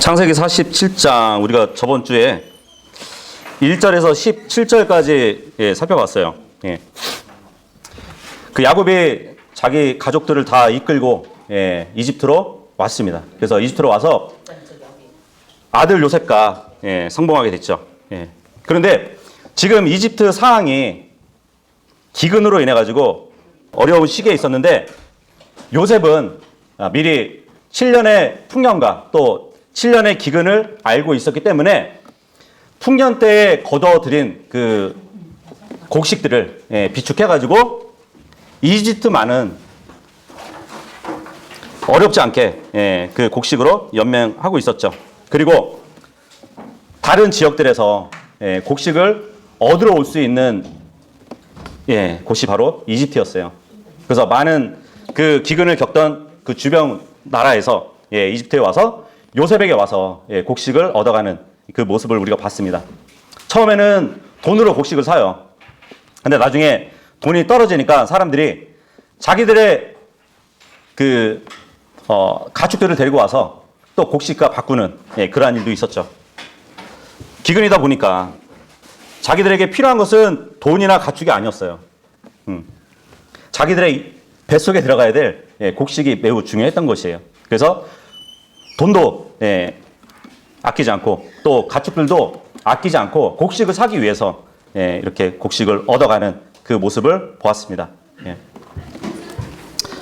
창세기 47장 우리가 저번 주에 1절에서 17절까지 살펴봤어요. 예. 그 야곱이 자기 가족들을 다 이끌고 이집트로 왔습니다. 그래서 이집트로 와서 아들 요셉과 성공하게 됐죠. 그런데 지금 이집트 상황이 기근으로 인해 가지고 어려운 시기에 있었는데 요셉은 미리 7년의 풍년과 또 7년의 기근을 알고 있었기 때문에 풍년 때에 거둬들인 그 곡식들을 비축해가지고 이집트만은 어렵지 않게 그 곡식으로 연명하고 있었죠. 그리고 다른 지역들에서 곡식을 얻으러 올 수 있는 곳이 바로 이집트였어요. 그래서 많은 그 기근을 겪던 그 주변 나라에서 이집트에 와서 요셉에게 와서 곡식을 얻어가는 그 모습을 우리가 봤습니다. 처음에는 돈으로 곡식을 사요. 근데 나중에 돈이 떨어지니까 사람들이 자기들의 그 가축들을 데리고 와서 또 곡식과 바꾸는 그러한 일도 있었죠. 기근이다 보니까 자기들에게 필요한 것은 돈이나 가축이 아니었어요. 자기들의 뱃속에 들어가야 될 곡식이 매우 중요했던 것이에요. 그래서 돈도 아끼지 않고 또 가축들도 아끼지 않고 곡식을 사기 위해서 이렇게 곡식을 얻어가는 그 모습을 보았습니다.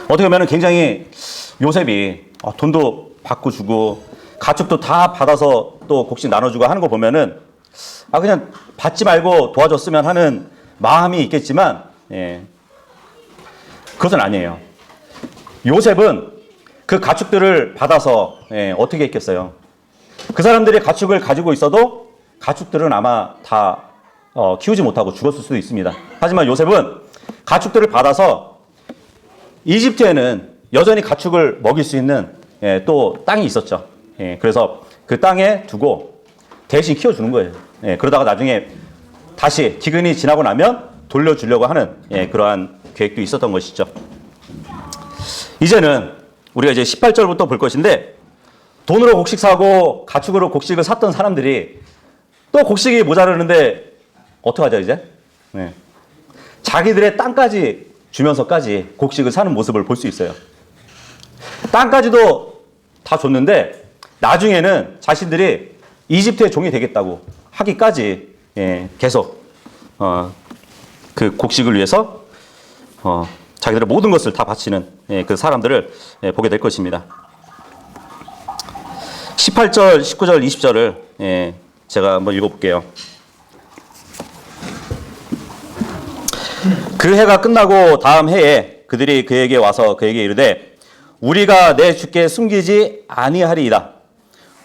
어떻게 보면 굉장히 요셉이 돈도 받고 주고 가축도 다 받아서 또 곡식 나눠주고 하는 거 보면은 그냥 받지 말고 도와줬으면 하는 마음이 있겠지만 그것은 아니에요. 요셉은 그 가축들을 받아서 어떻게 했겠어요? 그 사람들이 가축을 가지고 있어도 가축들은 아마 다 키우지 못하고 죽었을 수도 있습니다. 하지만 요셉은 가축들을 받아서 이집트에는 여전히 가축을 먹일 수 있는 또 땅이 있었죠. 그래서 그 땅에 두고 대신 키워주는 거예요. 그러다가 나중에 다시 기근이 지나고 나면 돌려주려고 하는 그러한 계획도 있었던 것이죠. 이제는 우리가 이제 18절부터 볼 것인데 돈으로 곡식 사고 가축으로 곡식을 샀던 사람들이 또 곡식이 모자르는데 어떡하죠 이제? 자기들의 땅까지 주면서까지 곡식을 사는 모습을 볼 수 있어요. 땅까지도 다 줬는데 나중에는 자신들이 이집트의 종이 되겠다고 하기까지 계속 그 곡식을 위해서 자기들의 모든 것을 다 바치는 그 사람들을 보게 될 것입니다. 18절, 19절, 20절을 제가 한번 읽어볼게요. 그 해가 끝나고 다음 해에 그들이 그에게 와서 그에게 이르되 우리가 내 주께 숨기지 아니하리이다.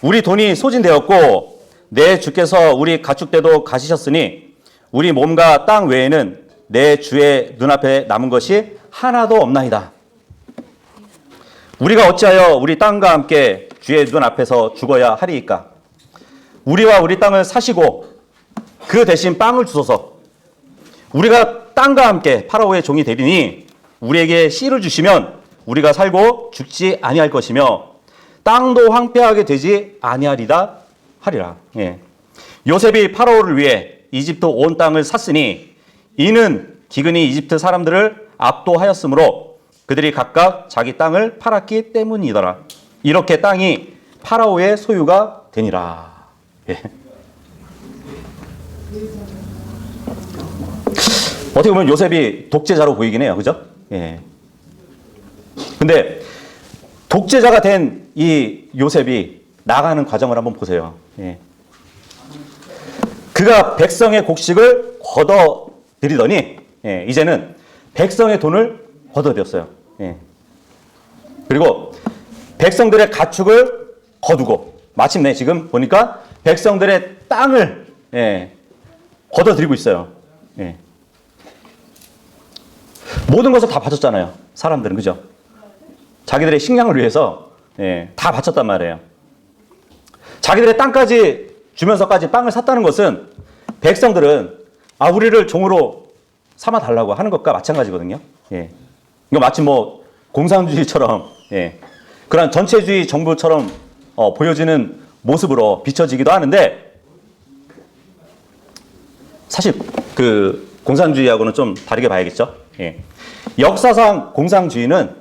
우리 돈이 소진되었고 내 주께서 우리 가축대도 가시셨으니 우리 몸과 땅 외에는 내 주의 눈앞에 남은 것이 하나도 없나이다. 우리가 어찌하여 우리 땅과 함께 주의 눈앞에서 죽어야 하리이까? 우리와 우리 땅을 사시고 그 대신 빵을 주소서. 우리가 땅과 함께 파라오의 종이 되리니 우리에게 씨를 주시면 우리가 살고 죽지 아니할 것이며 땅도 황폐하게 되지 아니하리다 하리라. 요셉이 파라오를 위해 이집트 온 땅을 샀으니 이는 기근이 이집트 사람들을 압도하였으므로 그들이 각각 자기 땅을 팔았기 때문이더라. 이렇게 땅이 파라오의 소유가 되니라. 어떻게 보면 요셉이 독재자로 보이긴 해요. 그죠? 근데 독재자가 된 이 요셉이 나가는 과정을 한번 보세요. 그가 백성의 곡식을 걷어들이더니 이제는 백성의 돈을 걷어들였어요. 그리고 백성들의 가축을 거두고 마침내 지금 보니까 백성들의 땅을 걷어들이고 있어요. 모든 것을 다 바쳤잖아요. 사람들은. 그죠? 자기들의 식량을 위해서 다 바쳤단 말이에요. 자기들의 땅까지 주면서까지 빵을 샀다는 것은 백성들은 우리를 종으로 삼아달라고 하는 것과 마찬가지거든요. 이거 마치 공산주의처럼 그런 전체주의 정부처럼 보여지는 모습으로 비춰지기도 하는데 사실 그 공산주의하고는 좀 다르게 봐야겠죠. 예. 역사상 공산주의는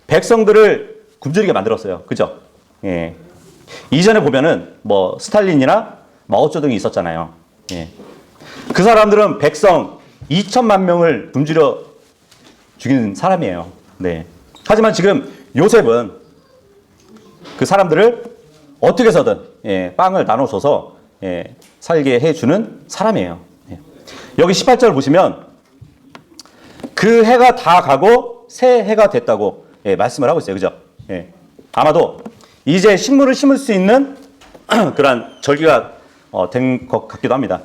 백성들을 굶주리게 만들었어요. 그죠? 예. 이전에 보면은 뭐 스탈린이나 마오쩌둥이 있었잖아요. 예. 그 사람들은 백성 2천만 명을 굶주려 죽인 사람이에요. 네. 하지만 지금 요셉은 그 사람들을 어떻게 해서든 예, 빵을 나눠줘서 예, 살게 해주는 사람이에요. 예. 여기 18절 보시면 그 해가 다 가고 새 해가 됐다고 예, 말씀을 하고 있어요. 그죠? 예. 아마도 이제 식물을 심을 수 있는 그러한 절기가 된 것 같기도 합니다.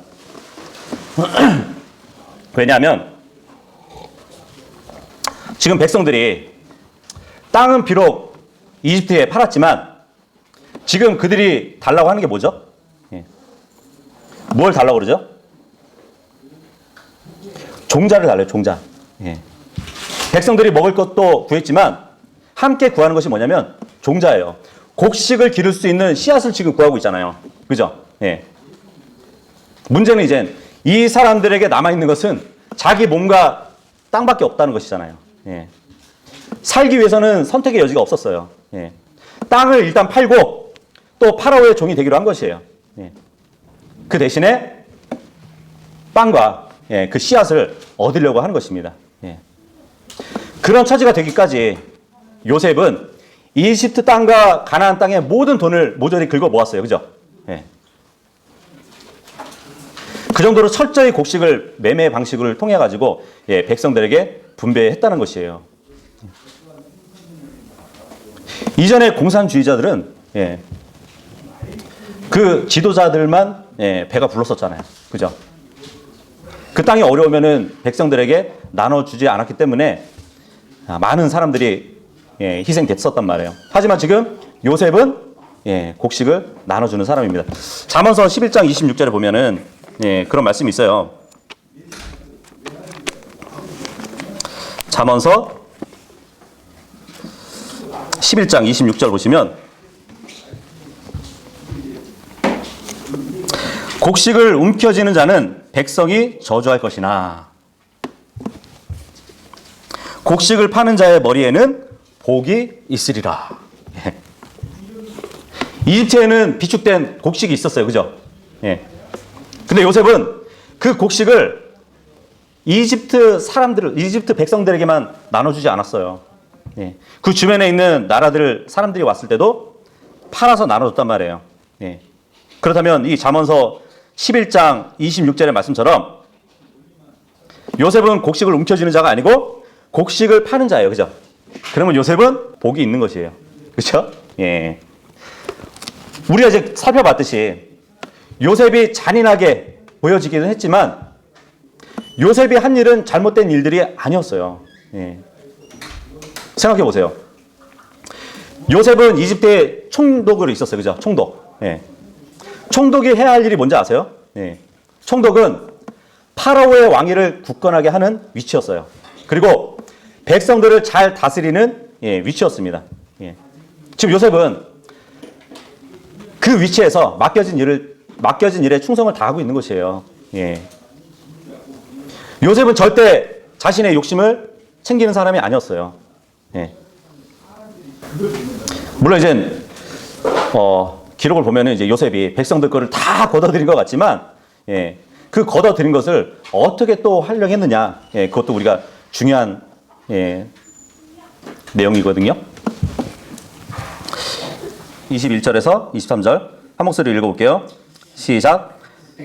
왜냐하면 지금 백성들이 땅은 비록 이집트에 팔았지만 지금 그들이 달라고 하는 게 뭐죠? 예. 뭘 달라고 그러죠? 종자를 달래요. 종자. 예. 백성들이 먹을 것도 구했지만 함께 구하는 것이 뭐냐면 종자예요. 곡식을 기를 수 있는 씨앗을 지금 구하고 있잖아요. 그죠? 예. 문제는 이제 이 사람들에게 남아있는 것은 자기 몸과 땅밖에 없다는 것이잖아요. 예. 살기 위해서는 선택의 여지가 없었어요. 예. 땅을 일단 팔고 또 파라오의 종이 되기로 한 것이에요. 예. 그 대신에 빵과 예, 그 씨앗을 얻으려고 하는 것입니다. 예. 그런 처지가 되기까지 요셉은 이집트 땅과 가나안 땅의 모든 돈을 모조리 긁어 모았어요. 그죠? 예. 그 정도로 철저히 곡식을 매매 방식을 통해 가지고 예, 백성들에게 분배했다는 것이에요. 이전에 공산주의자들은 예, 그 지도자들만 예, 배가 불렀었잖아요. 그죠? 그 땅이 어려우면은 백성들에게 나눠주지 않았기 때문에 많은 사람들이 예, 희생됐었단 말이에요. 하지만 지금 요셉은 예, 곡식을 나눠주는 사람입니다. 잠언서 11장 26절에 보면은 예, 그런 말씀이 있어요. 잠언서 11장 26절 보시면 곡식을 움켜쥐는 자는 백성이 저주할 것이나 곡식을 파는 자의 머리에는 복이 있으리라. 예. 이집트에는 비축된 곡식이 있었어요. 그죠? 예. 근데 요셉은 그 곡식을 이집트 백성들에게만 나눠주지 않았어요. 예. 그 주변에 있는 사람들이 왔을 때도 팔아서 나눠줬단 말이에요. 예. 그렇다면 이 잠언서 11장 26절의 말씀처럼 요셉은 곡식을 움켜쥐는 자가 아니고 곡식을 파는 자예요. 그죠? 그러면 요셉은 복이 있는 것이에요. 그렇죠? 예. 우리가 이제 살펴봤듯이 요셉이 잔인하게 보여지기는 했지만 요셉이 한 일은 잘못된 일들이 아니었어요. 예. 생각해 보세요. 요셉은 이집트에 총독으로 있었어요. 그죠? 총독. 예. 총독이 해야 할 일이 뭔지 아세요? 예. 총독은 파라오의 왕위를 굳건하게 하는 위치였어요. 그리고 백성들을 잘 다스리는 예, 위치였습니다. 예. 지금 요셉은 그 위치에서 맡겨진 일에 충성을 다하고 있는 것이에요. 예. 요셉은 절대 자신의 욕심을 챙기는 사람이 아니었어요. 예. 물론 이제 기록을 보면은 이제 요셉이 백성들 거를 다 걷어들인 것 같지만, 예. 그 걷어들인 것을 어떻게 또 하려고 했느냐, 예. 그것도 우리가 중요한 예. 내용이거든요. 21절에서 23절 한 목소리로 읽어볼게요. 시작.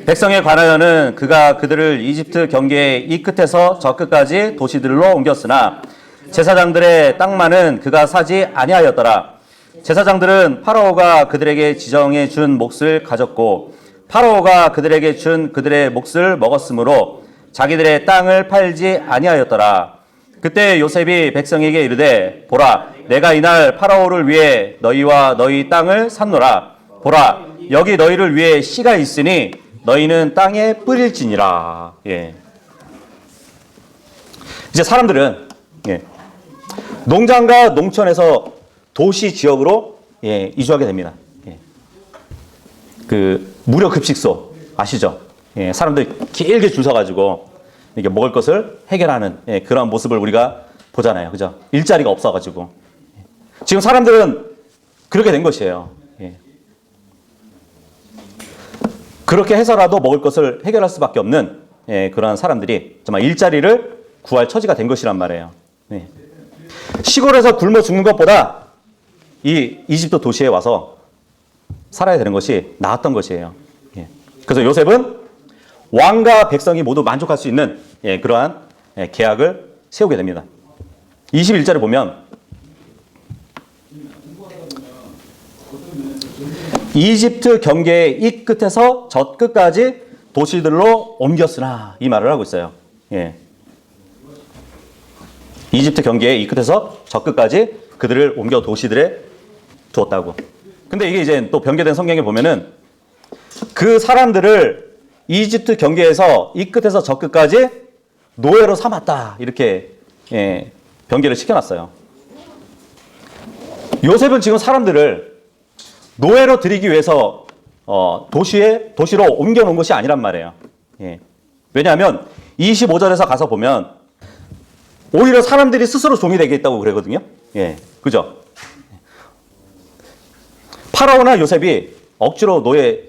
백성에 관하여는 그가 그들을 이집트 경계의 이 끝에서 저 끝까지 도시들로 옮겼으나 제사장들의 땅만은 그가 사지 아니하였더라. 제사장들은 파라오가 그들에게 지정해 준 몫을 가졌고 파라오가 그들에게 준 그들의 몫을 먹었으므로 자기들의 땅을 팔지 아니하였더라. 그때 요셉이 백성에게 이르되 보라 내가 이날 파라오를 위해 너희와 너희 땅을 샀노라. 보라 여기 너희를 위해 씨가 있으니 너희는 땅에 뿌릴지니라. 예. 이제 사람들은 예. 농장과 농촌에서 도시 지역으로 예, 이주하게 됩니다. 예. 그 무료 급식소 아시죠? 예, 사람들 길게 줄 서가지고 이게 먹을 것을 해결하는 그런 모습을 우리가 보잖아요, 그죠? 일자리가 없어가지고 지금 사람들은 그렇게 된 것이에요. 예. 그렇게 해서라도 먹을 것을 해결할 수밖에 없는 그러한 사람들이 정말 일자리를 구할 처지가 된 것이란 말이에요. 예. 시골에서 굶어 죽는 것보다 이 이집트 도시에 와서 살아야 되는 것이 나았던 것이에요. 예. 그래서 요셉은 왕과 백성이 모두 만족할 수 있는 그러한 계약을 세우게 됩니다. 21절에 보면 이집트 경계의 이 끝에서 저 끝까지 도시들로 옮겼으나 이 말을 하고 있어요. 예. 이집트 경계의 이 끝에서 저 끝까지 그들을 옮겨 도시들에 두었다고. 근데 이게 이제 또 변개된 성경에 보면은 그 사람들을 이집트 경계에서 이 끝에서 저 끝까지 노예로 삼았다. 이렇게 변개를 시켜놨어요. 요셉은 지금 사람들을 노예로 들이기 위해서 도시로 옮겨놓은 것이 아니란 말이에요. 예. 왜냐하면 25절에서 가서 보면 오히려 사람들이 스스로 종이 되겠다고 그러거든요. 예, 그죠? 파라오나 요셉이 억지로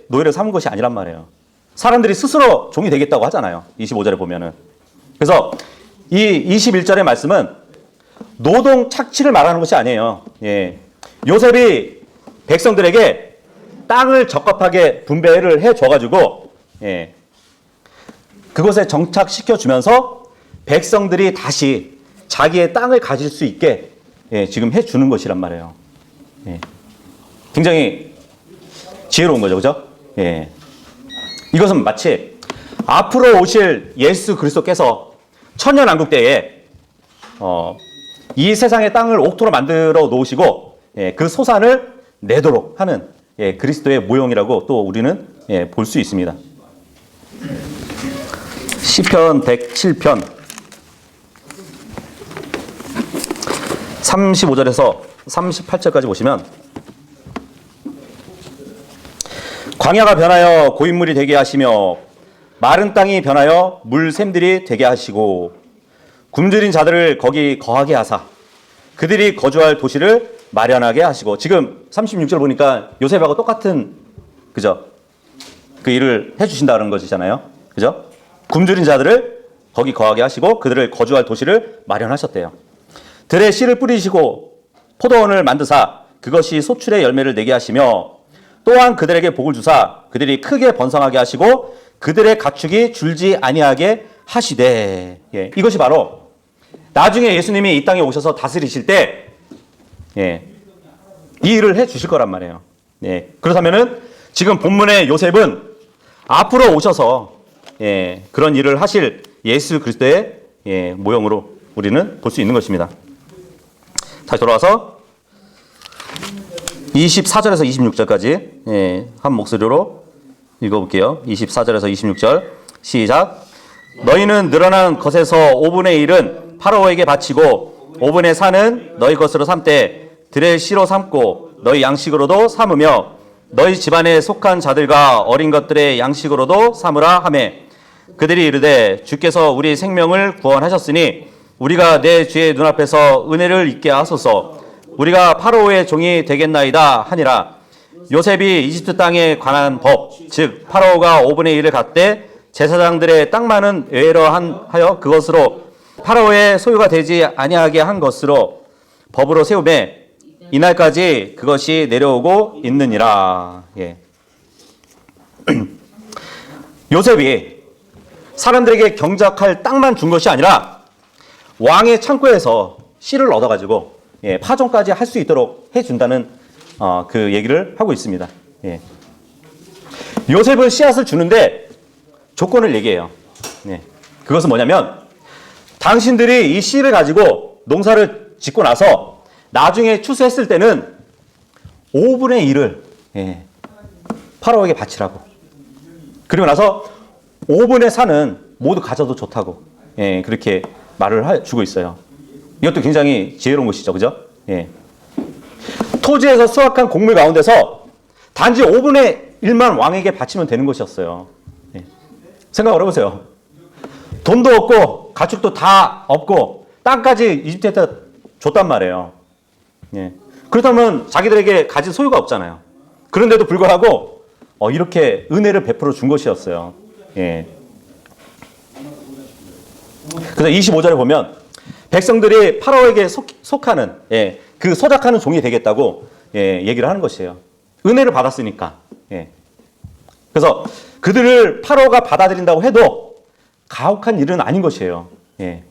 노예를 삼은 것이 아니란 말이에요. 사람들이 스스로 종이 되겠다고 하잖아요. 25절에 보면은. 그래서 이 21절의 말씀은 노동 착취를 말하는 것이 아니에요. 예. 요셉이 백성들에게 땅을 적합하게 분배를 해줘가지고, 예. 그곳에 정착시켜주면서 백성들이 다시 자기의 땅을 가질 수 있게 지금 해주는 것이란 말이에요. 예. 굉장히 지혜로운 거죠, 그죠? 예. 이것은 마치 앞으로 오실 예수 그리스도께서 천년왕국 때에 이 세상의 땅을 옥토로 만들어 놓으시고 그 소산을 내도록 하는 그리스도의 모형이라고 또 우리는 볼 수 있습니다. 시편 107편 35절에서 38절까지 보시면 광야가 변하여 고인물이 되게 하시며 마른 땅이 변하여 물샘들이 되게 하시고 굶주린 자들을 거기 거하게 하사 그들이 거주할 도시를 마련하게 하시고 지금 36절 보니까 요셉하고 똑같은 그죠? 그 일을 해주신다는 것이잖아요. 그죠? 굶주린 자들을 거기 거하게 하시고 그들을 거주할 도시를 마련하셨대요. 들에 씨를 뿌리시고 포도원을 만드사 그것이 소출의 열매를 내게 하시며 또한 그들에게 복을 주사 그들이 크게 번성하게 하시고 그들의 가축이 줄지 아니하게 하시되 이것이 바로 나중에 예수님이 이 땅에 오셔서 다스리실 때 이 일을 해 주실 거란 말이에요. 그렇다면은 지금 본문의 요셉은 앞으로 오셔서 그런 일을 하실 예수 그리스도의 모형으로 우리는 볼 수 있는 것입니다. 다시 돌아와서 24절에서 26절까지 한 목소리로 읽어볼게요. 24절에서 26절 시작. 너희는 늘어난 것에서 5분의 1은 파라오에게 바치고 5분의 4는 너희 것으로 삼되 들의 씨로 삼고 너희 양식으로도 삼으며 너희 집안에 속한 자들과 어린 것들의 양식으로도 삼으라 하매 그들이 이르되 주께서 우리 생명을 구원하셨으니 우리가 내 주의 눈앞에서 은혜를 잊게 하소서. 우리가 파라오의 종이 되겠나이다 하니라. 요셉이 이집트 땅에 관한 법, 즉 파라오가 5분의 1을 갖되 제사장들의 땅만은 외로 하여 그것으로 파라오의 소유가 되지 아니하게 한 것으로 법으로 세우매 이날까지 그것이 내려오고 있느니라. 요셉이 사람들에게 경작할 땅만 준 것이 아니라 왕의 창고에서 씨를 얻어가지고 파종까지 할 수 있도록 해준다는 그 얘기를 하고 있습니다. 요셉은 씨앗을 주는데 조건을 얘기해요. 그것은 뭐냐면 당신들이 이 씨를 가지고 농사를 짓고 나서 나중에 추수했을 때는 5분의 1을 파라오에게 바치라고. 그리고 나서 5분의 4는 모두 가져도 좋다고 그렇게 말을 주고 있어요. 이것도 굉장히 지혜로운 것이죠. 그죠? 토지에서 수확한 곡물 가운데서 단지 5분의 1만 왕에게 바치면 되는 것이었어요. 예. 생각을 해보세요. 돈도 없고 가축도 다 없고 땅까지 이집트에다 줬단 말이에요. 예. 그렇다면 자기들에게 가진 소유가 없잖아요. 그런데도 불구하고 이렇게 은혜를 베풀어 준 것이었어요. 예. 그래서 25절에 보면 백성들이 파라오에게 속하는 그 소작하는 종이 되겠다고 얘기를 하는 것이에요. 은혜를 받았으니까. 예. 그래서 그들을 파라오가 받아들인다고 해도 가혹한 일은 아닌 것이에요. 예.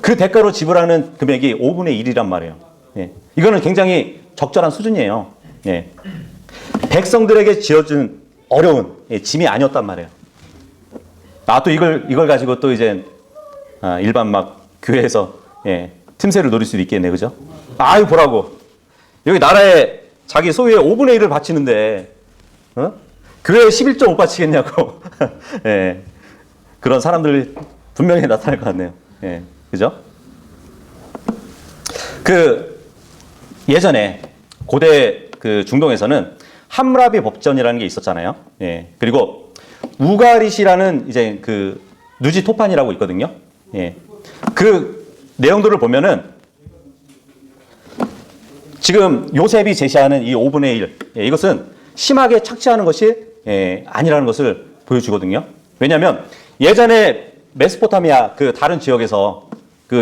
그 대가로 지불하는 금액이 5분의 1이란 말이에요. 예. 이거는 굉장히 적절한 수준이에요. 예. 백성들에게 지어준 어려운 짐이 아니었단 말이에요. 또 이걸 가지고 또 이제 일반 막 교회에서 틈새를 노릴 수도 있겠네, 그죠? 아유, 보라고. 여기 나라에 자기 소유의 5분의 1을 바치는데, 교회에 11조 못 바치겠냐고. 예. 그런 사람들 분명히 나타날 것 같네요. 예. 그죠? 예전에 고대 중동에서는 함무라비 법전이라는 게 있었잖아요. 예. 그리고 우가릿이라는 이제 누지 토판이라고 있거든요. 예. 그 내용들을 보면은 지금 요셉이 제시하는 이 5분의 1, 이것은 심하게 착취하는 것이 아니라는 것을 보여주거든요. 왜냐하면 예전에 메소포타미아 다른 지역에서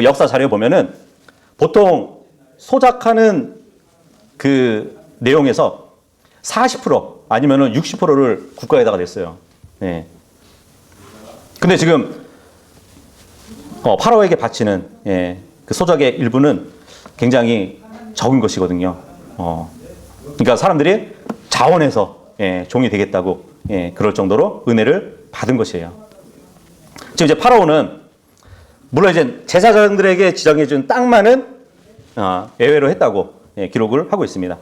역사 자료에 보면은 보통 소작하는 내용에서 40% 아니면은 60%를 국가에다가 냈어요. 예. 근데 지금 파라오에게 바치는 소작의 일부는 굉장히 적은 것이거든요. 그러니까 사람들이 자원해서 종이 되겠다고 그럴 정도로 은혜를 받은 것이에요. 지금 이제 파라오는 물론 이제 제사장들에게 지정해준 땅만은 예외로 했다고 기록을 하고 있습니다.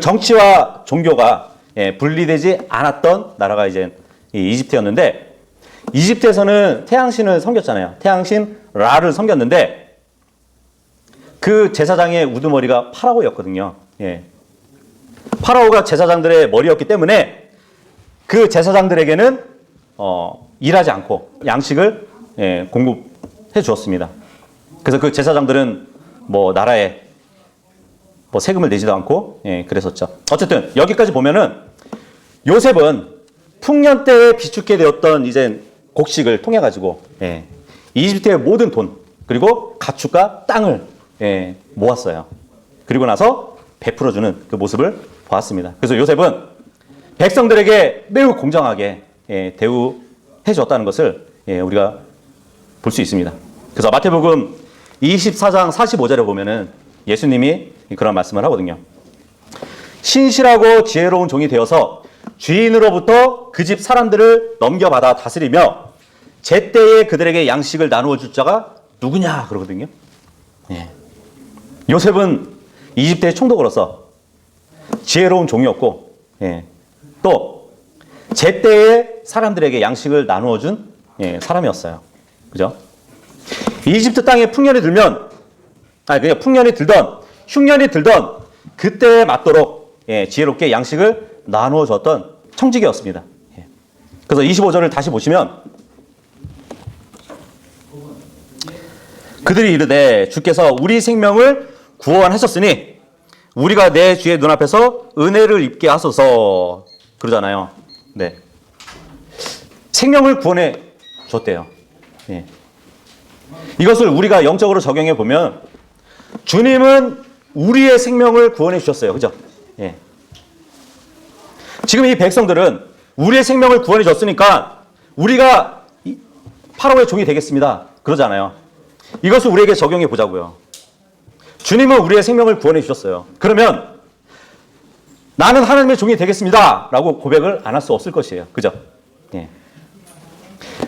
정치와 종교가 분리되지 않았던 나라가 이제 이집트였는데, 이집트에서는 태양신을 섬겼잖아요. 태양신 라를 섬겼는데 그 제사장의 우두머리가 파라오였거든요. 예. 파라오가 제사장들의 머리였기 때문에 그 제사장들에게는 일하지 않고 양식을 공급해 주었습니다. 그래서 그 제사장들은 나라에 세금을 내지도 않고 그랬었죠. 어쨌든 여기까지 보면은 요셉은 풍년 때에 비축해 되었던 이제 곡식을 통해 가지고 이집트의 모든 돈 그리고 가축과 땅을 모았어요. 그리고 나서 베풀어주는 그 모습을 보았습니다. 그래서 요셉은 백성들에게 매우 공정하게 대우해 줬다는 것을 우리가 볼 수 있습니다. 그래서 마태복음 24장 45절에 보면은 예수님이 그런 말씀을 하거든요. 신실하고 지혜로운 종이 되어서 주인으로부터 그 집 사람들을 넘겨받아 다스리며 제때에 그들에게 양식을 나누어 줄 자가 누구냐 그러거든요. 예. 요셉은 이집트의 총독으로서 지혜로운 종이었고, 또 제때에 사람들에게 양식을 나누어 준 사람이었어요. 그죠? 이집트 땅에 풍년이 들면, 그냥 풍년이 들던 흉년이 들던 그때에 맞도록 지혜롭게 양식을 나누어 줬던 청지기였습니다. 그래서 25절을 다시 보시면 그들이 이르되 주께서 우리 생명을 구원하셨으니 우리가 내 주의 눈앞에서 은혜를 입게 하소서 그러잖아요. 네. 생명을 구원해 줬대요. 예. 이것을 우리가 영적으로 적용해 보면 주님은 우리의 생명을 구원해 주셨어요. 그죠? 예. 지금 이 백성들은 우리의 생명을 구원해 줬으니까 우리가 파라오의 종이 되겠습니다. 그러잖아요. 이것을 우리에게 적용해 보자고요. 주님은 우리의 생명을 구원해 주셨어요. 그러면 나는 하나님의 종이 되겠습니다. 라고 고백을 안 할 수 없을 것이에요. 그죠? 예.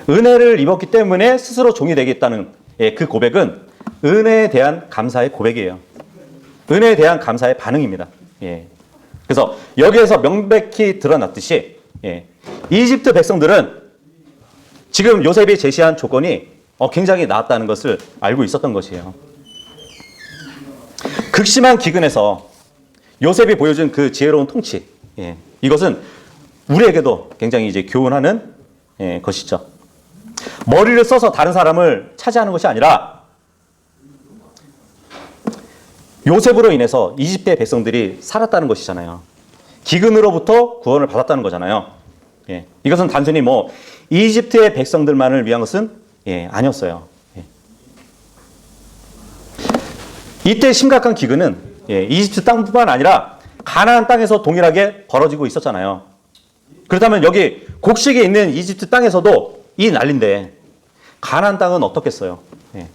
은혜를 입었기 때문에 스스로 종이 되겠다는 그 고백은 은혜에 대한 감사의 고백이에요. 은혜에 대한 감사의 반응입니다. 예. 그래서 여기에서 명백히 드러났듯이 이집트 백성들은 지금 요셉이 제시한 조건이 굉장히 나았다는 것을 알고 있었던 것이에요. 극심한 기근에서 요셉이 보여준 그 지혜로운 통치, 예, 이것은 우리에게도 굉장히 이제 교훈하는 것이죠. 머리를 써서 다른 사람을 차지하는 것이 아니라 요셉으로 인해서 이집트의 백성들이 살았다는 것이잖아요. 기근으로부터 구원을 받았다는 거잖아요. 예, 이것은 단순히 뭐 이집트의 백성들만을 위한 것은 아니었어요. 예. 이때 심각한 기근은 이집트 땅뿐만 아니라 가나안 땅에서 동일하게 벌어지고 있었잖아요. 그렇다면 여기 곡식이 있는 이집트 땅에서도 이 난리인데 가나안 땅은 어떻겠어요? 예.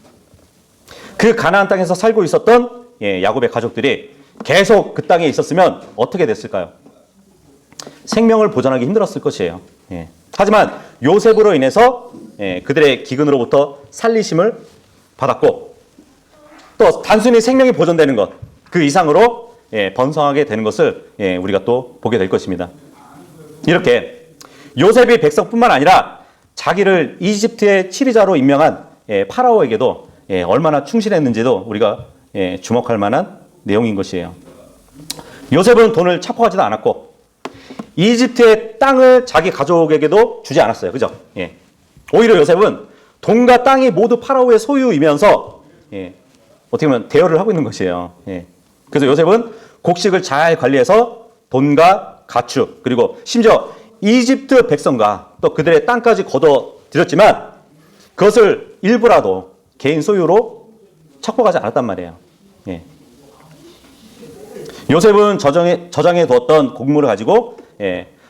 그 가나안 땅에서 살고 있었던 야곱의 가족들이 계속 그 땅에 있었으면 어떻게 됐을까요? 생명을 보존하기 힘들었을 것이에요. 예. 하지만 요셉으로 인해서 그들의 기근으로부터 살리심을 받았고 또 단순히 생명이 보존되는 것 그 이상으로 번성하게 되는 것을 우리가 또 보게 될 것입니다. 이렇게 요셉이 백성뿐만 아니라 자기를 이집트의 치리자로 임명한 파라오에게도 얼마나 충실했는지도 우리가 주목할 만한 내용인 것이에요. 요셉은 돈을 착복하지도 않았고 이집트의 땅을 자기 가족에게도 주지 않았어요. 그죠? 오히려 요셉은 돈과 땅이 모두 파라오의 소유이면서 어떻게 보면 대여를 하고 있는 것이에요. 그래서 요셉은 곡식을 잘 관리해서 돈과 가축 그리고 심지어 이집트 백성과 또 그들의 땅까지 거둬들였지만 그것을 일부라도 개인 소유로 착복하지 않았단 말이에요. 요셉은 저장해 두었던 곡물을 가지고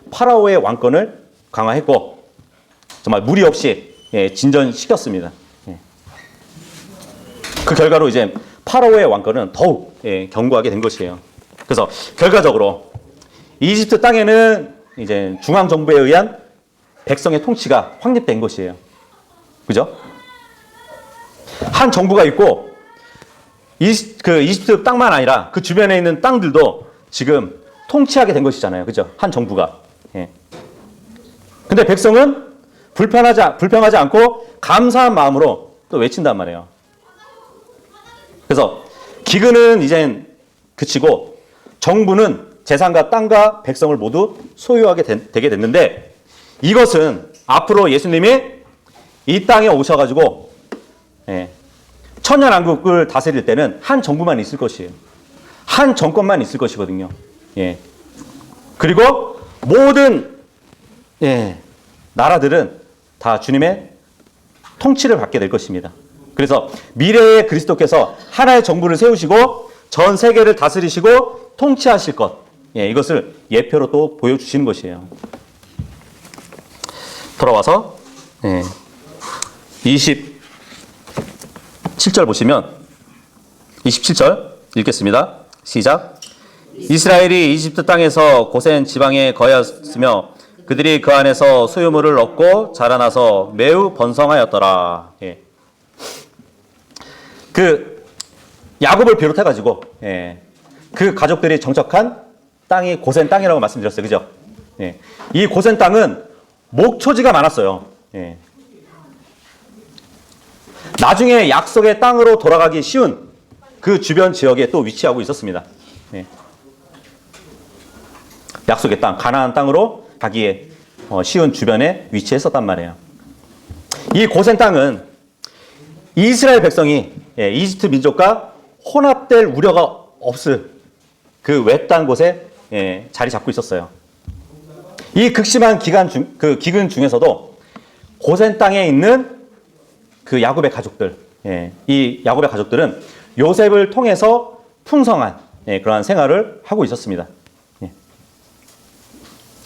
파라오의 왕권을 강화했고 정말 무리 없이 진전시켰습니다. 그 결과로 이제 파라오의 왕권은 더욱 견고하게 된 것이에요. 그래서 결과적으로 이집트 땅에는 이제 중앙 정부에 의한 백성의 통치가 확립된 것이에요. 그죠? 한 정부가 있고 그 이집트 땅만 아니라 그 주변에 있는 땅들도 지금 통치하게 된 것이잖아요. 그죠? 한 정부가. 근데 백성은 불평하지 않고 감사한 마음으로 또 외친단 말이에요. 그래서 기근은 이젠 그치고 정부는 재산과 땅과 백성을 모두 소유하게 되게 됐는데 이것은 앞으로 예수님이 이 땅에 오셔가지고 천년왕국을 다스릴 때는 한 정부만 있을 것이에요. 한 정권만 있을 것이거든요. 그리고 모든 나라들은 다 주님의 통치를 받게 될 것입니다. 그래서 미래의 그리스도께서 하나의 정부를 세우시고 전 세계를 다스리시고 통치하실 것 이것을 예표로 또 보여주시는 것이에요. 돌아와서 27절 보시면 27절 읽겠습니다. 시작. 이스라엘이 이집트 땅에서 고센 지방에 거하였으며 그들이 그 안에서 소유물을 얻고 자라나서 매우 번성하였더라. 그 야곱을 비롯해가지고 그 가족들이 정착한 땅이 고센 땅이라고 말씀드렸어요. 그죠? 이 고센 땅은 목초지가 많았어요. 나중에 약속의 땅으로 돌아가기 쉬운 그 주변 지역에 또 위치하고 있었습니다. 약속의 땅, 가나안 땅으로 가기에 쉬운 주변에 위치했었단 말이에요. 이 고센 땅은 이스라엘 백성이 이집트 민족과 혼합될 우려가 없을 그 외딴 곳에 자리 잡고 있었어요. 이 극심한 기근 중에서도 고센 땅에 있는 그 야곱의 가족들, 이 야곱의 가족들은 요셉을 통해서 풍성한 그러한 생활을 하고 있었습니다.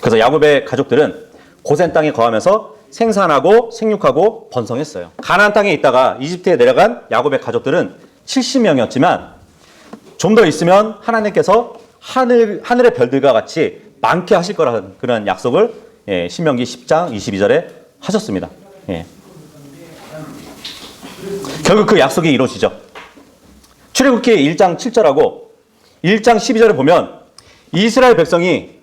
그래서 야곱의 가족들은 고센 땅에 거하면서 생산하고 생육하고 번성했어요. 가나안 땅에 있다가 이집트에 내려간 야곱의 가족들은 70명이었지만 좀 더 있으면 하나님께서 하늘의 별들과 같이 많게 하실 거라는 그런 약속을 신명기 10장 22절에 하셨습니다. 결국 그 약속이 이루어지죠. 출애굽기 1장 7절하고 1장 12절을 보면 이스라엘 백성이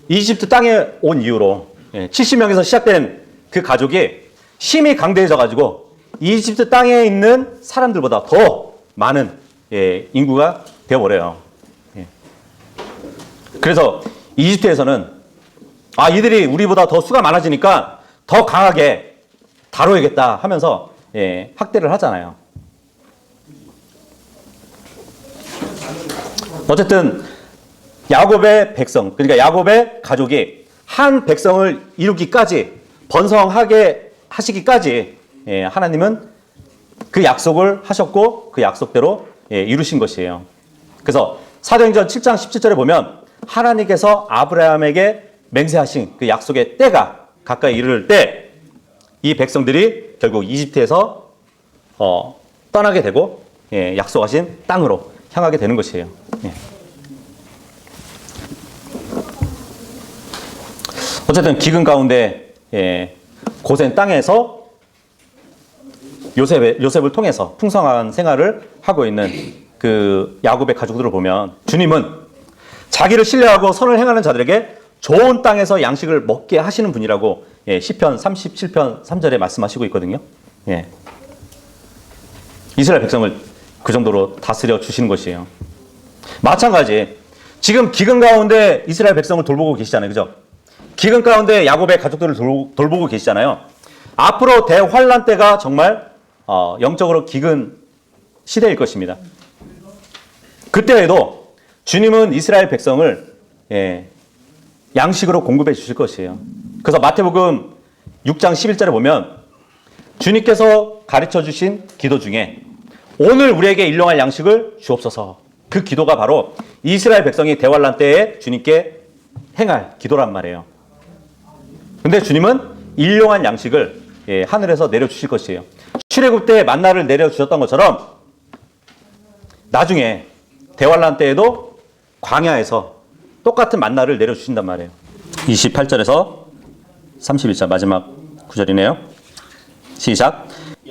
이집트 땅에 온 이후로 70명에서 시작된 그 가족이 힘이 강대해져가지고 이집트 땅에 있는 사람들보다 더 많은 인구가 되어버려요. 그래서 이집트에서는 이들이 우리보다 더 수가 많아지니까 더 강하게 다뤄야겠다 하면서 학대를 하잖아요. 어쨌든 야곱의 백성, 그러니까 야곱의 가족이 한 백성을 이루기까지, 번성하게 하시기까지 하나님은 그 약속을 하셨고 그 약속대로 이루신 것이에요. 그래서 사도행전 7장 17절에 보면 하나님께서 아브라함에게 맹세하신 그 약속의 때가 가까이 이르를 때 이 백성들이 결국 이집트에서 떠나게 되고 약속하신 땅으로 향하게 되는 것이에요. 어쨌든 기근 가운데 고센 땅에서 요셉을 통해서 풍성한 생활을 하고 있는 그 야곱의 가족들을 보면 주님은 자기를 신뢰하고 선을 행하는 자들에게 좋은 땅에서 양식을 먹게 하시는 분이라고 시편 37편 3절에 말씀하시고 있거든요. 이스라엘 백성을 그 정도로 다스려 주시는 것이에요. 마찬가지 지금 기근 가운데 이스라엘 백성을 돌보고 계시잖아요. 그죠? 기근 가운데 야곱의 가족들을 돌보고 계시잖아요. 앞으로 대환란 때가 정말 영적으로 기근 시대일 것입니다. 그때에도 주님은 이스라엘 백성을 양식으로 공급해 주실 것이에요. 그래서 마태복음 6장 11절에 보면 주님께서 가르쳐 주신 기도 중에 오늘 우리에게 일용할 양식을 주옵소서. 그 기도가 바로 이스라엘 백성이 대환란 때에 주님께 행할 기도란 말이에요. 근데 주님은 일용할 양식을 하늘에서 내려주실 것이에요. 출애굽 때 만나를 내려주셨던 것처럼 나중에 대환란 때에도 광야에서 똑같은 만나를 내려주신단 말이에요. 28절에서 31절 마지막 구절이네요. 시작.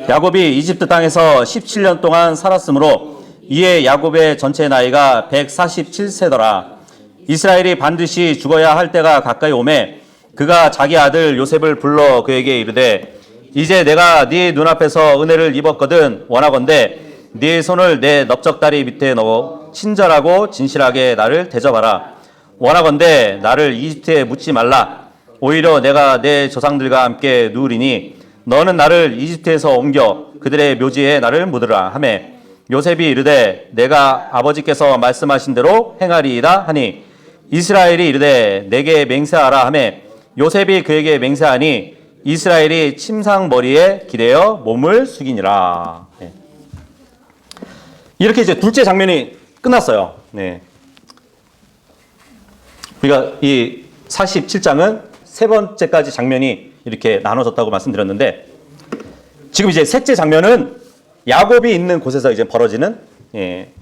야곱이 이집트 땅에서 17년 동안 살았으므로 이에 야곱의 전체 나이가 147세더라. 이스라엘이 반드시 죽어야 할 때가 가까이 오매 그가 자기 아들 요셉을 불러 그에게 이르되 이제 내가 네 눈앞에서 은혜를 입었거든 원하건대 네 손을 내 넓적다리 밑에 넣어 친절하고 진실하게 나를 대접하라. 원하건대 나를 이집트에 묻지 말라. 오히려 내가 내 조상들과 함께 누우리니 너는 나를 이집트에서 옮겨 그들의 묘지에 나를 묻으라 하매 요셉이 이르되 내가 아버지께서 말씀하신 대로 행하리이다 하니 이스라엘이 이르되 내게 맹세하라 하매 요셉이 그에게 맹세하니 이스라엘이 침상머리에 기대어 몸을 숙이니라. 이렇게 이제 둘째 장면이 끝났어요. 우리가 이 47장은 세 번째까지 장면이 이렇게 나눠졌다고 말씀드렸는데 지금 이제 셋째 장면은 야곱이 있는 곳에서 이제 벌어지는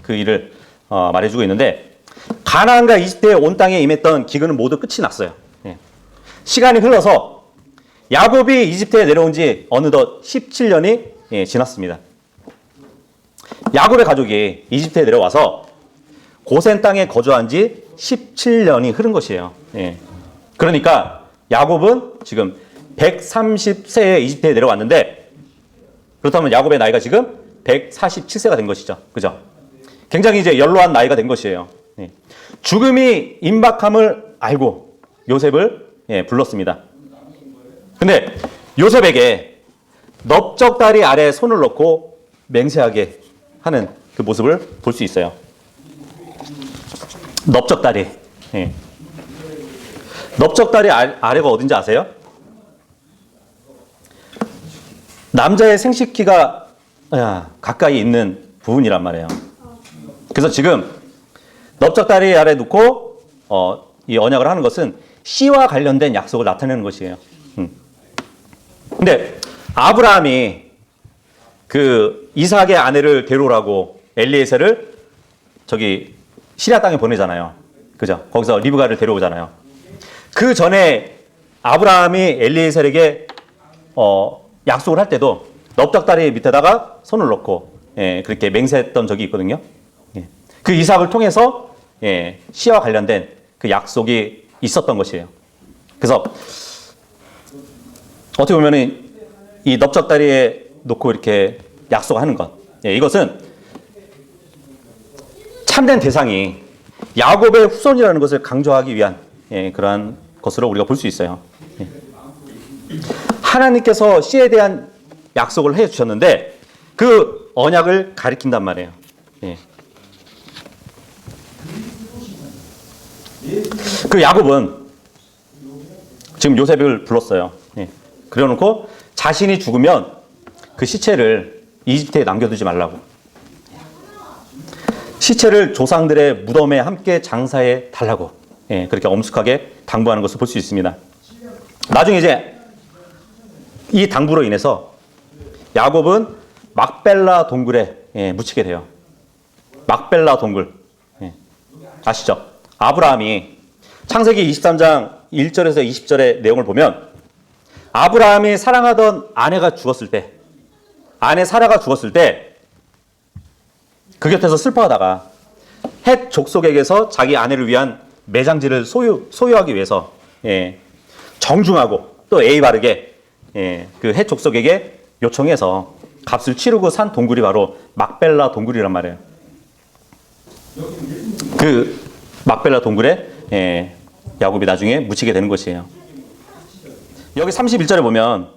그 일을 말해주고 있는데 가나안과 이집트의 온 땅에 임했던 기근은 모두 끝이 났어요. 시간이 흘러서 야곱이 이집트에 내려온 지 어느덧 17년이 지났습니다. 야곱의 가족이 이집트에 내려와서 고센 땅에 거주한 지 17년이 흐른 것이에요. 그러니까 야곱은 지금 130세에 이집트에 내려왔는데 그렇다면 야곱의 나이가 지금 147세가 된 것이죠. 그죠? 굉장히 이제 연로한 나이가 된 것이에요. 죽음이 임박함을 알고 요셉을 불렀습니다. 근데 요셉에게 넓적다리 아래 손을 넣고 맹세하게 하는 그 모습을 볼 수 있어요. 넓적다리. 넓적다리 아래가 어딘지 아세요? 남자의 생식기가 가까이 있는 부분이란 말이에요. 그래서 지금 넓적다리 아래 놓고 이 언약을 하는 것은 씨와 관련된 약속을 나타내는 것이에요. 근데 아브라함이 그 이삭의 아내를 데려오라고 엘리에셀을 저기 시리아 땅에 보내잖아요. 그죠? 거기서 리브가를 데려오잖아요. 그 전에 아브라함이 엘리에셀에게 약속을 할 때도 넓적다리 밑에다가 손을 넣고 그렇게 맹세했던 적이 있거든요. 그 이삭을 통해서 씨와 관련된 그 약속이 있었던 것이에요. 그래서 어떻게 보면은 이 넓적다리에 놓고 이렇게 약속하는 것, 이것은 참된 대상이 야곱의 후손이라는 것을 강조하기 위한 그러한 것으로 우리가 볼 수 있어요. 예. 하나님께서 씨에 대한 약속을 해 주셨는데 그 언약을 가리킨단 말이에요. 예. 그 야곱은 지금 요셉을 불렀어요. 예. 그래놓고 자신이 죽으면 그 시체를 이집트에 남겨두지 말라고. 시체를 조상들의 무덤에 함께 장사해 달라고. 예. 그렇게 엄숙하게 당부하는 것을 볼 수 있습니다. 나중에 이제 이 당부로 인해서 야곱은 막벨라 동굴에 묻히게 돼요. 막벨라 동굴. 예. 아시죠? 아브라함이 창세기 23장 1절에서 20절의 내용을 보면 아브라함이 사랑하던 아내가 죽었을 때, 아내 사라가 죽었을 때 그 곁에서 슬퍼하다가 헷 족속에게서 자기 아내를 위한 매장지를 소유하기 위해서 정중하고 또 예의 바르게 그 헷 족속에게 요청해서 값을 치르고 산 동굴이 바로 막벨라 동굴이란 말이에요. 그 막벨라 동굴에 야곱이 나중에 묻히게 되는 것이에요. 여기 31절에 보면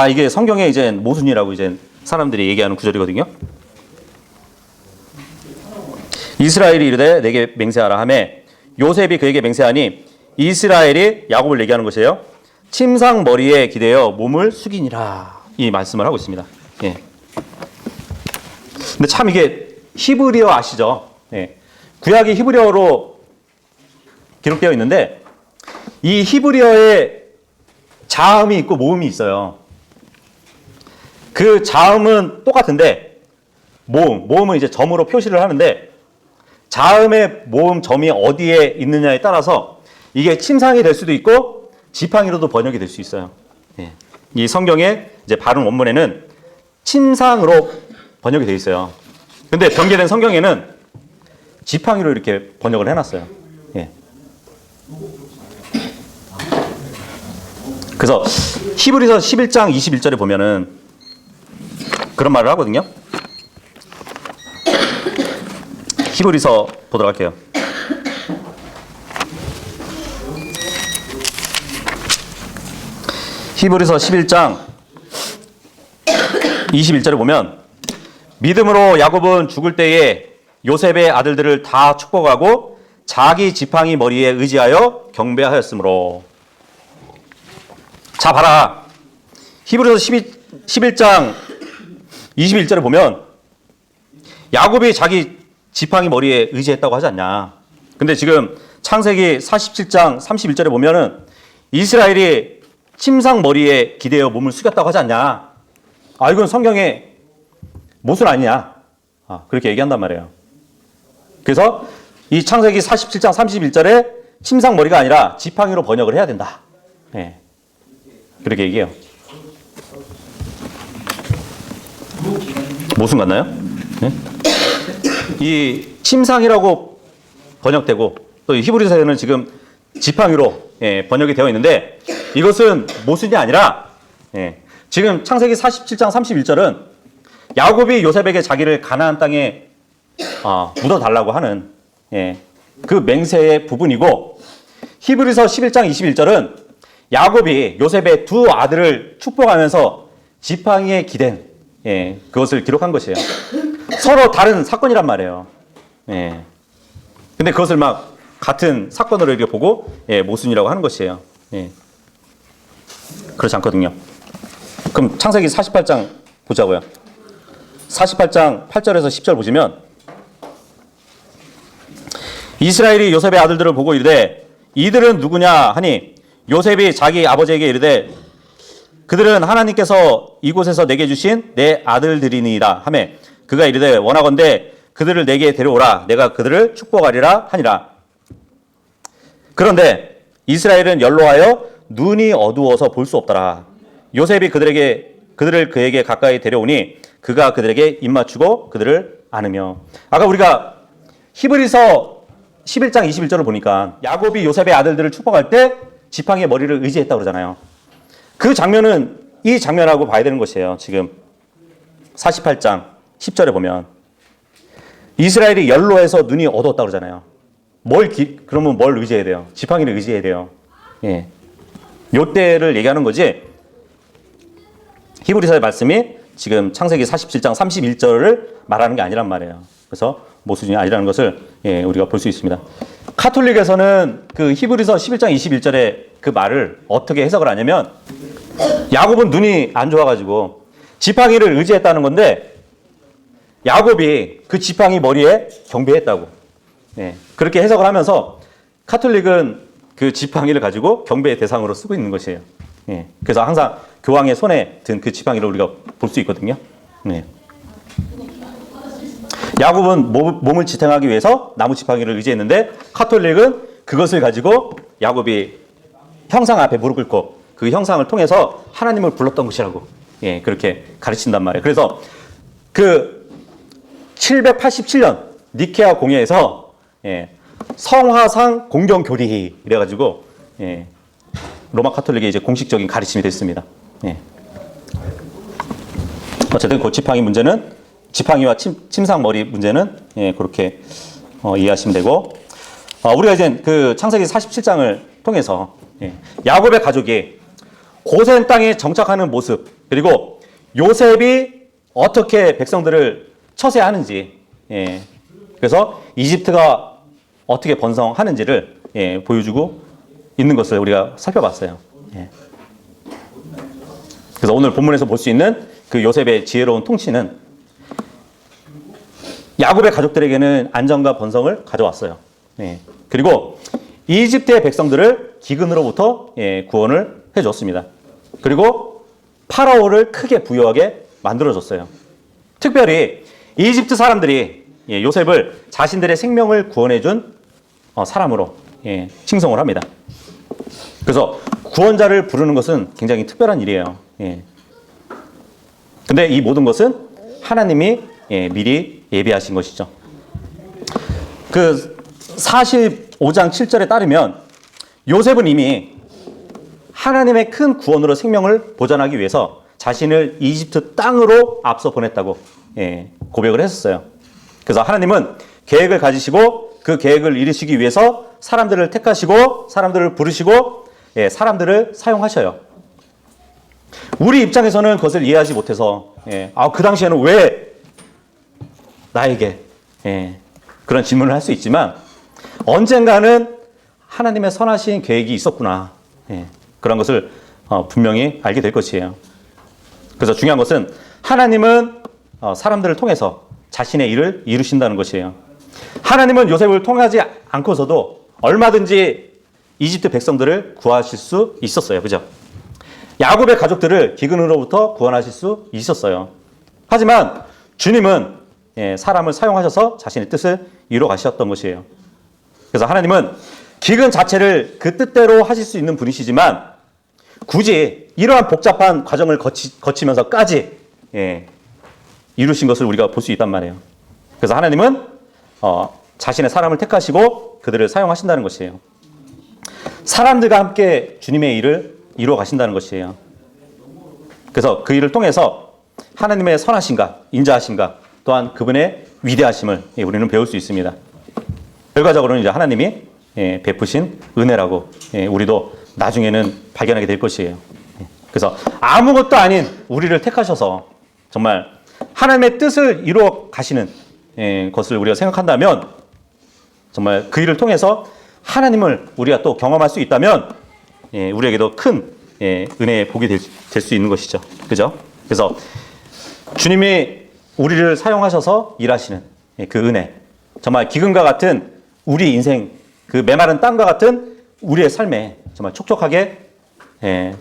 이게 성경에 이제 모순이라고 이제 사람들이 얘기하는 구절이거든요. 이스라엘이 이르되 내게 맹세하라 하매 요셉이 그에게 맹세하니 이스라엘이 야곱을 얘기하는 것이에요. 침상 머리에 기대어 몸을 숙이니라 이 말씀을 하고 있습니다. 예. 근데 참 이게 히브리어 아시죠? 예. 구약이 히브리어로 기록되어 있는데 이 히브리어에 자음이 있고 모음이 있어요. 그 자음은 똑같은데 모음은 이제 점으로 표시를 하는데 자음의 모음 점이 어디에 있느냐에 따라서 이게 침상이 될 수도 있고 지팡이로도 번역이 될 수 있어요. 예. 이 성경의 이제 바른 원문에는 침상으로 번역이 되어 있어요. 근데 변개된 성경에는 지팡이로 이렇게 번역을 해놨어요. 예. 그래서 히브리서 11장 21절에 보면은 그런 말을 하거든요. 히브리서 보도록 할게요. 히브리서 11장 21절에 보면 믿음으로 야곱은 죽을 때에 요셉의 아들들을 다 축복하고 자기 지팡이 머리에 의지하여 경배하였으므로. 자 봐라. 히브리서 11장 21절에 보면 야곱이 자기 지팡이 머리에 의지했다고 하지 않냐. 근데 지금 창세기 47장 31절에 보면은 이스라엘이 침상 머리에 기대어 몸을 숙였다고 하지 않냐. 이건 성경의 모순 아니냐. 그렇게 얘기한단 말이에요. 그래서 이 창세기 47장 31절에 침상 머리가 아니라 지팡이로 번역을 해야 된다. 네. 그렇게 얘기해요. 모순 같나요? 네? 이 침상이라고 번역되고 또 히브리서에는 지금 지팡이로 번역이 되어 있는데 이것은 모순이 아니라 지금 창세기 47장 31절은 야곱이 요셉에게 자기를 가나안 땅에 묻어달라고 하는 그 맹세의 부분이고 히브리서 11장 21절은 야곱이 요셉의 두 아들을 축복하면서 지팡이에 기댄 그것을 기록한 것이에요. 서로 다른 사건이란 말이에요. 근데 그것을 막 같은 사건으로 이렇게 보고 모순이라고 하는 것이에요. 그렇지 않거든요. 그럼 창세기 48장 보자고요. 48장 8절에서 10절 보시면 이스라엘이 요셉의 아들들을 보고 이르되 이들은 누구냐 하니 요셉이 자기 아버지에게 이르되 그들은 하나님께서 이곳에서 내게 주신 내 아들들이니이다 하매 그가 이르되 원하건대 그들을 내게 데려오라 내가 그들을 축복하리라 하니라. 그런데 이스라엘은 연로하여 눈이 어두워서 볼 수 없더라. 요셉이 그들을 그에게 가까이 데려오니 그가 그들에게 입맞추고 그들을 안으며. 아까 우리가 히브리서 11장 21절을 보니까 야곱이 요셉의 아들들을 축복할 때 지팡이의 머리를 의지했다고 그러잖아요. 그 장면은 이 장면하고 봐야 되는 것이에요. 지금 48장 10절에 보면 이스라엘이 연로해서 눈이 어두웠다고 그러잖아요. 그러면 뭘 의지해야 돼요? 지팡이를 의지해야 돼요. 예. 요 때를 얘기하는 거지. 히브리서의 말씀이 지금 창세기 47장 31절을 말하는 게 아니란 말이에요. 그래서 모순이 아니라는 것을 우리가 볼 수 있습니다. 카톨릭에서는 그 히브리서 11장 21절의 그 말을 어떻게 해석을 하냐면 야곱은 눈이 안 좋아가지고 지팡이를 의지했다는 건데 야곱이 그 지팡이 머리에 경배했다고. 그렇게 해석을 하면서 카톨릭은 그 지팡이를 가지고 경배의 대상으로 쓰고 있는 것이에요. 그래서 항상 교황의 손에 든 그 지팡이를 우리가 볼 수 있거든요. 야곱은 몸을 지탱하기 위해서 나무 지팡이를 의지했는데 카톨릭은 그것을 가지고 야곱이 형상 앞에 무릎 꿇고 그 형상을 통해서 하나님을 불렀던 것이라고 그렇게 가르친단 말이에요. 그래서 그 787년 니케아 공회에서 성화상 공경교리회 이래가지고 로마 카톨릭의 이제 공식적인 가르침이 됐습니다. 어쨌든 그 지팡이 문제는 지팡이와 침상머리 문제는 그렇게 이해하시면 되고 우리가 이제 그 창세기 47장을 통해서 야곱의 가족이 고센 땅에 정착하는 모습 그리고 요셉이 어떻게 백성들을 처세하는지 그래서 이집트가 어떻게 번성하는지를 보여주고 있는 것을 우리가 살펴봤어요. 그래서 오늘 본문에서 볼 수 있는 그 요셉의 지혜로운 통치는 야곱의 가족들에게는 안정과 번성을 가져왔어요. 그리고 이집트의 백성들을 기근으로부터 구원을 해줬습니다. 그리고 파라오를 크게 부유하게 만들어줬어요. 특별히 이집트 사람들이 요셉을 자신들의 생명을 구원해준 사람으로 칭송을 합니다. 그래서 구원자를 부르는 것은 굉장히 특별한 일이에요. 근데 이 모든 것은 하나님이 미리 예비하신 것이죠. 그 45장 7절에 따르면 요셉은 이미 하나님의 큰 구원으로 생명을 보전하기 위해서 자신을 이집트 땅으로 앞서 보냈다고 고백을 했었어요. 그래서 하나님은 계획을 가지시고 그 계획을 이루시기 위해서 사람들을 택하시고 사람들을 부르시고 사람들을 사용하셔요. 우리 입장에서는 그것을 이해하지 못해서 그 당시에는 왜 나에게 그런 질문을 할 수 있지만 언젠가는 하나님의 선하신 계획이 있었구나. 그런 것을 분명히 알게 될 것이에요. 그래서 중요한 것은 하나님은 사람들을 통해서 자신의 일을 이루신다는 것이에요. 하나님은 요셉을 통하지 않고서도 얼마든지 이집트 백성들을 구하실 수 있었어요. 그죠? 야곱의 가족들을 기근으로부터 구원하실 수 있었어요. 하지만 주님은 사람을 사용하셔서 자신의 뜻을 이루어 가셨던 것이에요. 그래서 하나님은 기근 자체를 그 뜻대로 하실 수 있는 분이시지만 굳이 이러한 복잡한 과정을 거치면서까지 이루신 것을 우리가 볼 수 있단 말이에요. 그래서 하나님은 자신의 사람을 택하시고 그들을 사용하신다는 것이에요. 사람들과 함께 주님의 일을 이루어 가신다는 것이에요. 그래서 그 일을 통해서 하나님의 선하심과 인자하심과 또한 그분의 위대하심을 우리는 배울 수 있습니다. 결과적으로는 이제 하나님이 베푸신 은혜라고 우리도 나중에는 발견하게 될 것이에요. 그래서 아무것도 아닌 우리를 택하셔서 정말 하나님의 뜻을 이루어 가시는 것을 우리가 생각한다면 정말 그 일을 통해서 하나님을 우리가 또 경험할 수 있다면 우리에게도 큰 은혜의 복이 될 수 있는 것이죠. 그죠? 그래서 주님이 우리를 사용하셔서 일하시는 그 은혜, 정말 기근과 같은 우리 인생, 그 메마른 땅과 같은 우리의 삶에 정말 촉촉하게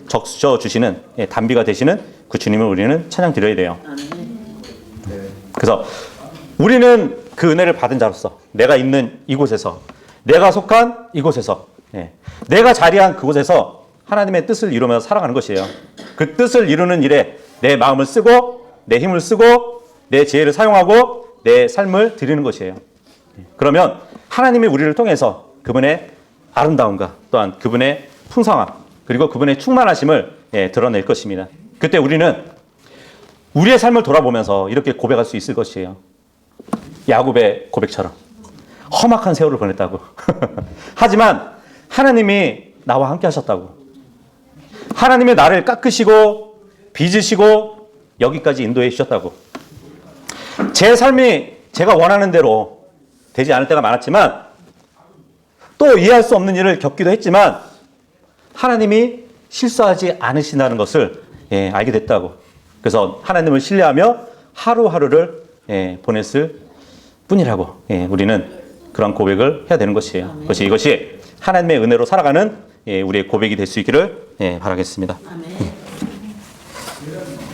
적셔 주시는 단비가 되시는 그 주님을 우리는 찬양 드려야 돼요. 그래서 우리는 그 은혜를 받은 자로서 내가 있는 이곳에서, 내가 속한 이곳에서, 내가 자리한 그곳에서 하나님의 뜻을 이루면서 살아가는 것이에요. 그 뜻을 이루는 일에 내 마음을 쓰고 내 힘을 쓰고 내 지혜를 사용하고 내 삶을 드리는 것이에요. 그러면 하나님이 우리를 통해서 그분의 아름다움과 또한 그분의 풍성함 그리고 그분의 충만하심을 드러낼 것입니다. 그때 우리는 우리의 삶을 돌아보면서 이렇게 고백할 수 있을 것이에요. 야곱의 고백처럼 험악한 세월을 보냈다고. 하지만 하나님이 나와 함께 하셨다고. 하나님이 나를 깎으시고 빚으시고 여기까지 인도해 주셨다고. 제 삶이 제가 원하는 대로 되지 않을 때가 많았지만 또 이해할 수 없는 일을 겪기도 했지만 하나님이 실수하지 않으신다는 것을 알게 됐다고. 그래서 하나님을 신뢰하며 하루하루를 보냈을 뿐이라고 우리는 그런 고백을 해야 되는 것이에요. 이것이 하나님의 은혜로 살아가는 우리의 고백이 될 수 있기를 바라겠습니다. 아멘.